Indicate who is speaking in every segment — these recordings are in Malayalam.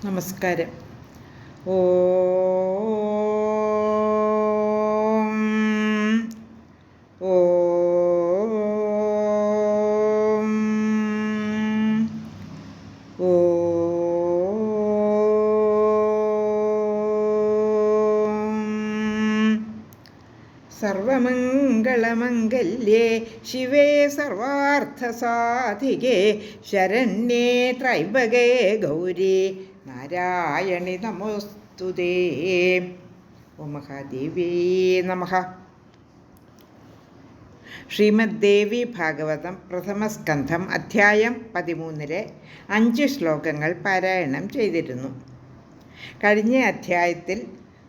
Speaker 1: നമസ്കാരം. ഓം ഓം സർവമംഗളമംഗല്യേ ശിവേ സർവാർത്ഥസാധികേ ശരണ്യേ ത്രൈംബകേ ഗൗരി നാരായണി നമോസ്തുതേ. ഓം മഹാദേവീ നമഃ. ശ്രീമദ് ദേവി ഭാഗവതം പ്രഥമസ്കന്ധം അധ്യായം 13 5 ശ്ലോകങ്ങൾ പാരായണം ചെയ്തിരുന്നു. കഴിഞ്ഞ അധ്യായത്തിൽ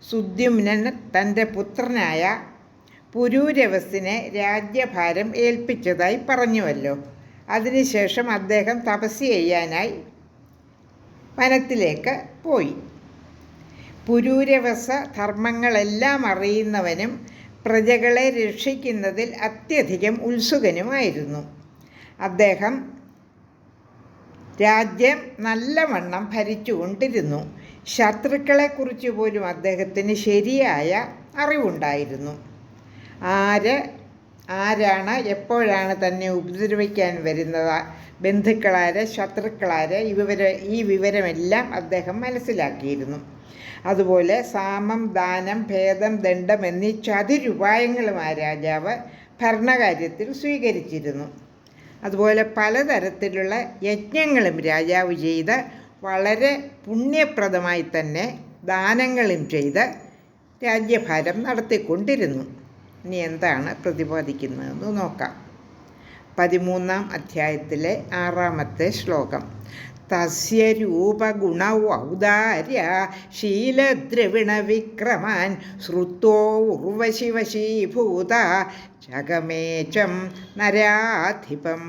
Speaker 1: സുദ്യുമ്നൻ തൻ്റെ പുത്രനായ പുരൂരവസിനെ രാജ്യഭാരം ഏൽപ്പിച്ചതായി പറഞ്ഞുവല്ലോ. അതിനുശേഷം അദ്ദേഹം തപസ് ചെയ്യാനായി വനത്തിലേക്ക് പോയി. പുരൂരവസ ധർമ്മങ്ങളെല്ലാം അറിയുന്നവനും പ്രജകളെ രക്ഷിക്കുന്നതിൽ അത്യധികം ഉത്സുകനുമായിരുന്നു. അദ്ദേഹം രാജ്യം നല്ലവണ്ണം ഭരിച്ചുകൊണ്ടിരുന്നു. ശത്രുക്കളെക്കുറിച്ച് പോലും അദ്ദേഹത്തിന് ശരിയായ അറിവുണ്ടായിരുന്നു. ആരാണ് എപ്പോഴാണ് തന്നെ ഉപദ്രവിക്കാൻ വരുന്നത്, ബന്ധുക്കളാരെ ശത്രുക്കളാരെ, ഈ വിവരമെല്ലാം അദ്ദേഹം മനസ്സിലാക്കിയിരുന്നു. അതുപോലെ സാമം, ദാനം, ഭേദം, ദണ്ഡം എന്നീ ചതുരുപായങ്ങളും ആ രാജാവ് ഭരണകാര്യത്തിൽ സ്വീകരിച്ചിരുന്നു. അതുപോലെ പലതരത്തിലുള്ള യജ്ഞങ്ങളും രാജാവ് ചെയ്ത് വളരെ പുണ്യപ്രദമായി തന്നെ ദാനങ്ങളും ചെയ്ത് രാജ്യഭാരം നടത്തിക്കൊണ്ടിരുന്നു. ഇനി എന്താണ് പ്രതിപാദിക്കുന്നതെന്ന് നോക്കാം. 13-ാം അധ്യായത്തിലെ 6-ാമത്തെ ശ്ലോകം. തസ്യ രൂപഗുണൗദാര്യ ശീലദ്രവിണ വിക്രമാൻ ശ്രുത്വോ ഉർവശിവശീഭൂത ജഗമേചം നരാധിപം.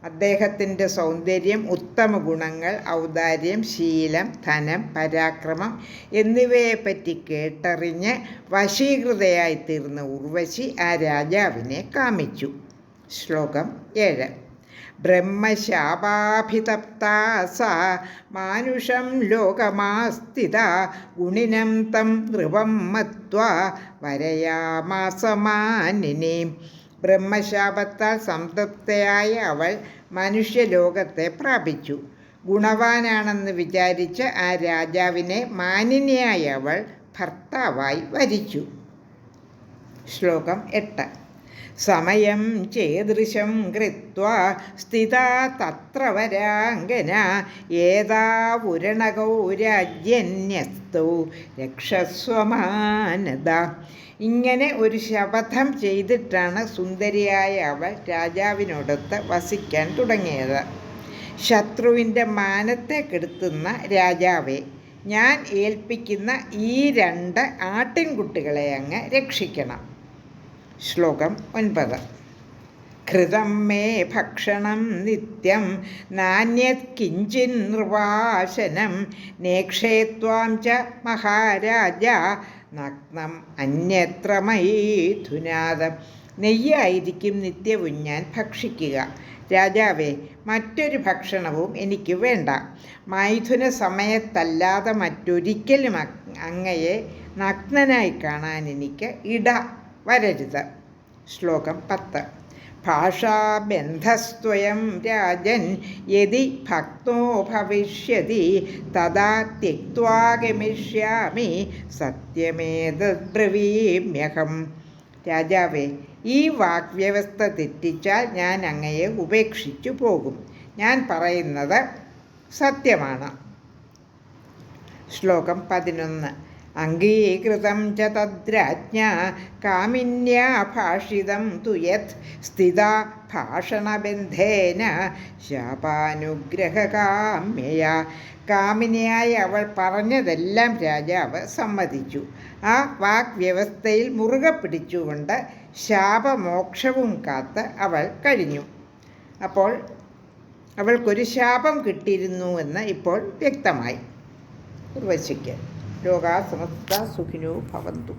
Speaker 1: അദ്ദേഹത്തിൻ്റെ സൗന്ദര്യം, ഉത്തമ ഗുണങ്ങൾ, ഔദാര്യം, ശീലം, ധനം, പരാക്രമം എന്നിവയെപ്പറ്റി കേട്ടറിഞ്ഞ് വശീകൃതയായിത്തീർന്ന ഉർവശി ആ രാജാവിനെ കാമിച്ചു. ശ്ലോകം 7. ബ്രഹ്മശാപാഭിതപ്താ സാ മാനുഷം ലോകമാസ്ഥിത ഗുണിനം തം നൃപം മത്വാ വരയാമാസമാനിനെ. ബ്രഹ്മശാപത്താൽ സംതൃപ്തയായ അവൾ മനുഷ്യലോകത്തെ പ്രാപിച്ചു. ഗുണവാനാണെന്ന് വിചാരിച്ച് ആ രാജാവിനെ മാനിനിയായ അവൾ ഭർത്താവായി വരിച്ചു. ശ്ലോകം 8. സമയം ചേദൃശം കൃത്വാ സ്ഥിതാ തത്ര വരാംഗന ഏതാവുരണകൗ രാജ്യന്യസ്തൗ രക്ഷസ്വമാനദ. ഇങ്ങനെ ഒരു ശപഥം ചെയ്തിട്ടാണ് സുന്ദരിയായ അവൾ രാജാവിനോടൊത്ത് വസിക്കാൻ തുടങ്ങിയത്. ശത്രുവിൻ്റെ മാനത്തെ കെടുത്തുന്ന രാജാവെ, ഞാൻ ഏൽപ്പിക്കുന്ന ഈ 2 ആട്ടിൻകുട്ടികളെ അങ്ങ് രക്ഷിക്കണം. ശ്ലോകം 9. ഘൃതം മേ ഭക്ഷണം നിത്യം നാന്യത് കിഞ്ചിൻ നൃവാശനം നേക്ഷേത്വാം ച മഹാരാജ നഗ്നം അന്യത്ര മൈഥുനാദം. നെയ്യായിരിക്കും നിത്യവും ഞാൻ ഭക്ഷിക്കുക. രാജാവേ, മറ്റൊരു ഭക്ഷണവും എനിക്ക് വേണ്ട. മൈഥുന സമയത്തല്ലാതെ മറ്റൊരിക്കലും അങ്ങയെ നഗ്നനായി കാണാൻ എനിക്ക് ഇട വരരുത്. ശ്ലോകം 10. ഭാഷാബന്ധസ്ത്വയം രാജൻ യദി ഭക്തോ ഭവിഷ്യതി തദാ ത്യക്ത്വാ ഗമിഷ്യാമി സത്യമേതദ്ബ്രവീമ്യഹം. രാജാവേ, ഈ വാഗ്വ്യവസ്ഥ തെറ്റിച്ചാൽ ഞാൻ അങ്ങയെ ഉപേക്ഷിച്ചു പോകും. ഞാൻ പറയുന്നത് സത്യമാണ്. ശ്ലോകം 11. അംഗീകൃതം ച തദ്രാജ്ഞ കാമിന്യാ ഭാഷിതം തു യത് സ്ഥിതാ ഭാഷണബന്ധേന ശാപാനുഗ്രഹകാമ്യയാ. കാമിനിയായ അവൾ പറഞ്ഞതെല്ലാം രാജാവ് സമ്മതിച്ചു. ആ വാഗ്വ്യവസ്ഥയിൽ മുറുകെ പിടിച്ചുകൊണ്ട് ശാപമോക്ഷവും കാത്ത് അവൾ കഴിഞ്ഞു. അപ്പോൾ അവൾക്കൊരു ശാപം കിട്ടിയിരുന്നു എന്ന് ഇപ്പോൾ വ്യക്തമായി. ഉർവശിക്ക്. ലോകാ സമസ്ത സുഖിനോ ഭവന്തു.